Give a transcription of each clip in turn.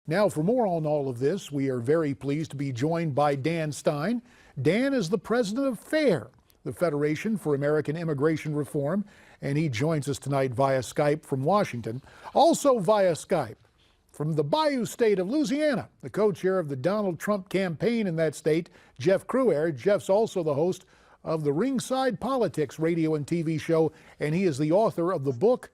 Now, for more on all of this, we are very pleased to be joined by Dan Stein. Dan is the president of FAIR, the Federation for American Immigration Reform, and he joins us tonight via Skype from Washington. Also via Skype from the Bayou State of Louisiana, the co-chair of the Donald Trump campaign in that state, Jeff Crouere. Jeff's also the host of the Ringside Politics radio and TV show, and he is the author of the book,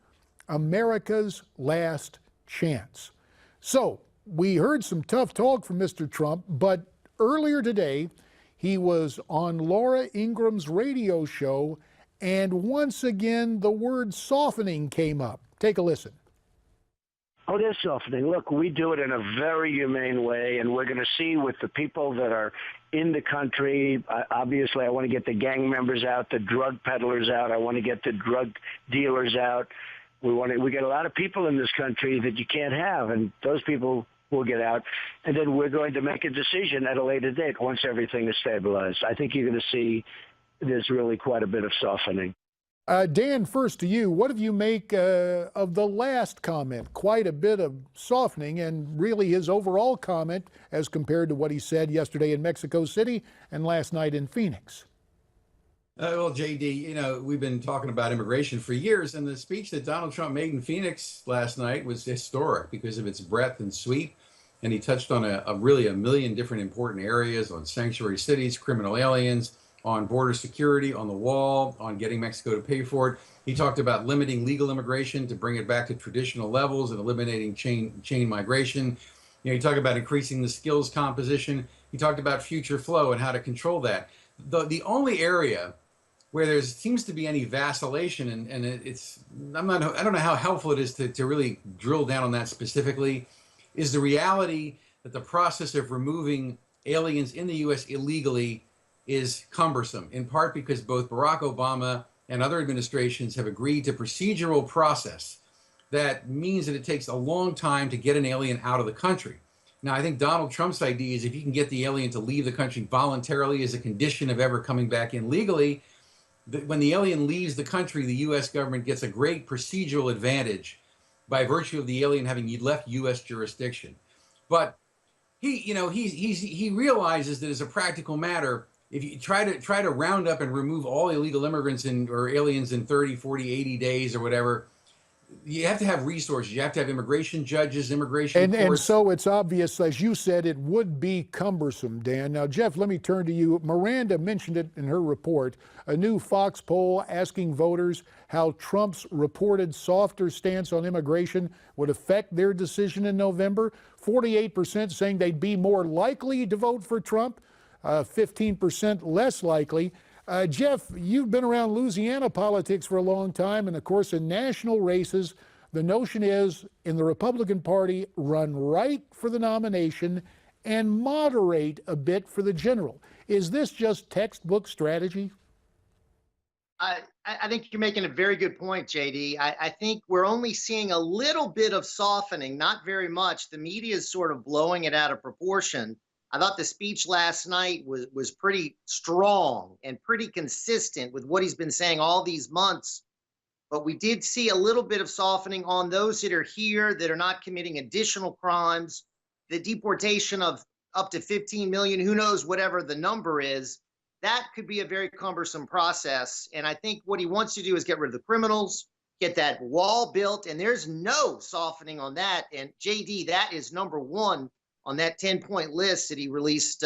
America's Last Chance. So, we heard some tough talk from Mr. Trump, but earlier today, he was on Laura Ingraham's radio show, and once again, the word softening came up. Take a listen. Oh, there's softening. Look, we do it in a very humane way, and we're going to see with the people that are in the country. Obviously, I want to get the gang members out, the drug peddlers out. I want to get the drug dealers out. We get a lot of people in this country that you can't have, and those people will get out. And then we're going to make a decision at a later date once everything is stabilized. I think you're going to see there's really quite a bit of softening. Dan, first to you, what do you make of the last comment? Quite a bit of softening, and really his overall comment as compared to what he said yesterday in Mexico City and last night in Phoenix. Well, JD, you know, we've been talking about immigration for years, and the speech that Donald Trump made in Phoenix last night was historic because of its breadth and sweep. And he touched on really a million different important areas, on sanctuary cities, criminal aliens, on border security, on the wall, on getting Mexico to pay for it. He talked about limiting legal immigration to bring it back to traditional levels and eliminating chain migration. You know, he talked about increasing the skills composition. He talked about future flow and how to control that. The only area where there seems to be any vacillation, and I don't know how helpful it is to really drill down on that specifically, is the reality that the process of removing aliens in the U.S. illegally is cumbersome, in part because both Barack Obama and other administrations have agreed to procedural process that means that it takes a long time to get an alien out of the country. Now, I think Donald Trump's idea is if you can get the alien to leave the country voluntarily as a condition of ever coming back in legally, when the alien leaves the country, the U.S. government gets a great procedural advantage by virtue of the alien having left U.S. jurisdiction. But he realizes that as a practical matter, if you try to round up and remove all illegal immigrants or aliens in 30, 40, 80 days or whatever, you have to have resources. You have to have immigration judges, immigration courts. And so it's obvious, as you said, it would be cumbersome, Dan. Now, Jeff, let me turn to you. Miranda mentioned it in her report, a new Fox poll asking voters how Trump's reported softer stance on immigration would affect their decision in November. 48% saying they'd be more likely to vote for Trump, 15% less likely. Jeff, you've been around Louisiana politics for a long time, and of course in national races, the notion is in the Republican Party, run right for the nomination and moderate a bit for the general. Is this just textbook strategy? I think you're making a very good point, JD. I think we're only seeing a little bit of softening, not very much. The media is sort of blowing it out of proportion. I thought the speech last night was pretty strong and pretty consistent with what he's been saying all these months. But we did see a little bit of softening on those that are here that are not committing additional crimes, the deportation of up to 15 million, who knows, whatever the number is. That could be a very cumbersome process. And I think what he wants to do is get rid of the criminals, get that wall built, and there's no softening on that. And JD, that is number one on that 10-point list that he released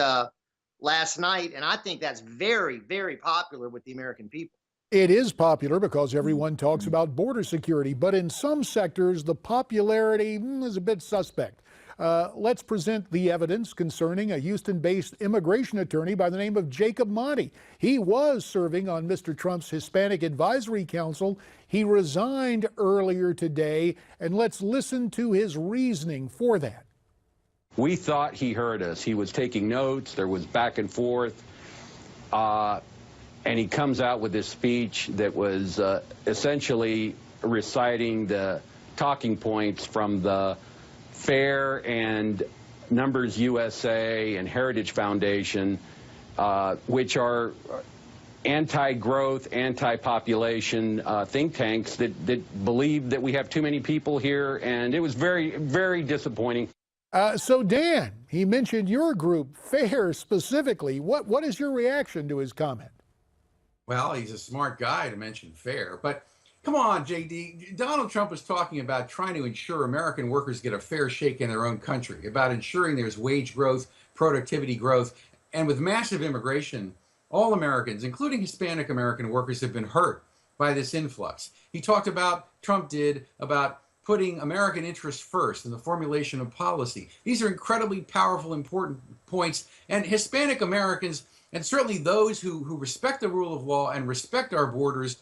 last night. And I think that's very, very popular with the American people. It is popular because everyone talks about border security, but in some sectors, the popularity is a bit suspect. Let's present the evidence concerning a Houston-based immigration attorney by the name of Jacob Monty. He was serving on Mr. Trump's Hispanic Advisory Council. He resigned earlier today, and let's listen to his reasoning for that. We thought he heard us. He was taking notes. There was back and forth. And he comes out with this speech that was essentially reciting the talking points from the FAIR and Numbers USA and Heritage Foundation, which are anti-growth, anti-population think tanks that believe that we have too many people here. And it was very, very disappointing. So Dan, he mentioned your group, FAIR specifically. What is your reaction to his comment? Well, he's a smart guy to mention fair, but come on, JD. Donald Trump was talking about trying to ensure American workers get a fair shake in their own country, about ensuring there's wage growth, productivity growth, and with massive immigration, all Americans, including Hispanic American workers, have been hurt by this influx. He talked about, Trump did, about putting American interests first in the formulation of policy. These are incredibly powerful, important points, and Hispanic Americans, and certainly those who respect the rule of law and respect our borders,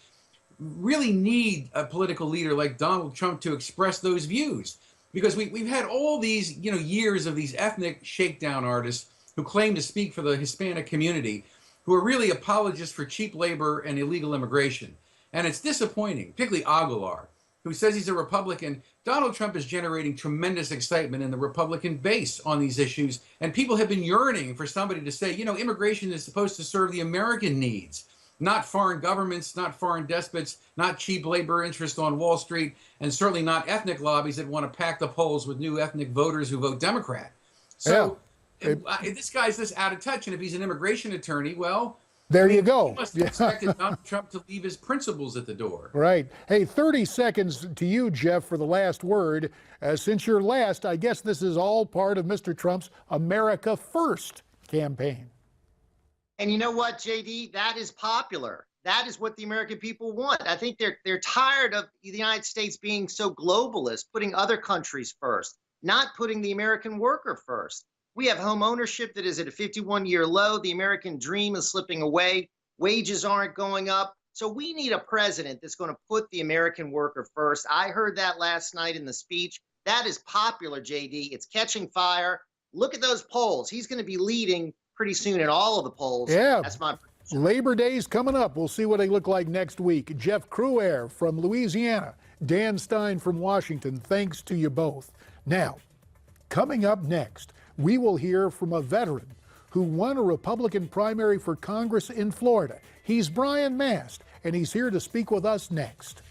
really need a political leader like Donald Trump to express those views. Because we've had all these years of these ethnic shakedown artists who claim to speak for the Hispanic community, who are really apologists for cheap labor and illegal immigration. And it's disappointing, particularly Aguilar, who says he's a Republican. Donald Trump is generating tremendous excitement in the Republican base on these issues. And people have been yearning for somebody to say, immigration is supposed to serve the American needs, not foreign governments, not foreign despots, not cheap labor interest on Wall Street, and certainly not ethnic lobbies that want to pack the polls with new ethnic voters who vote Democrat. So this guy's this out of touch. And if he's an immigration attorney, well, there you go. He must have expected Donald Trump to leave his principles at the door. Right. Hey, 30 seconds to you, Jeff, for the last word. Since you're last, I guess this is all part of Mr. Trump's America First campaign. And you know what, JD? That is popular. That is what the American people want. I think they're tired of the United States being so globalist, putting other countries first, not putting the American worker first. We have home ownership that is at a 51-year low. The American dream is slipping away. Wages aren't going up. So we need a president that's going to put the American worker first. I heard that last night in the speech. That is popular, JD. It's catching fire. Look at those polls. He's going to be leading pretty soon in all of the polls. Yeah. That's my prediction. Labor Day's coming up. We'll see what they look like next week. Jeff Crouere from Louisiana, Dan Stein from Washington, thanks to you both. Now, coming up next, we will hear from a veteran who won a Republican primary for Congress in Florida. He's Brian Mast, and he's here to speak with us next.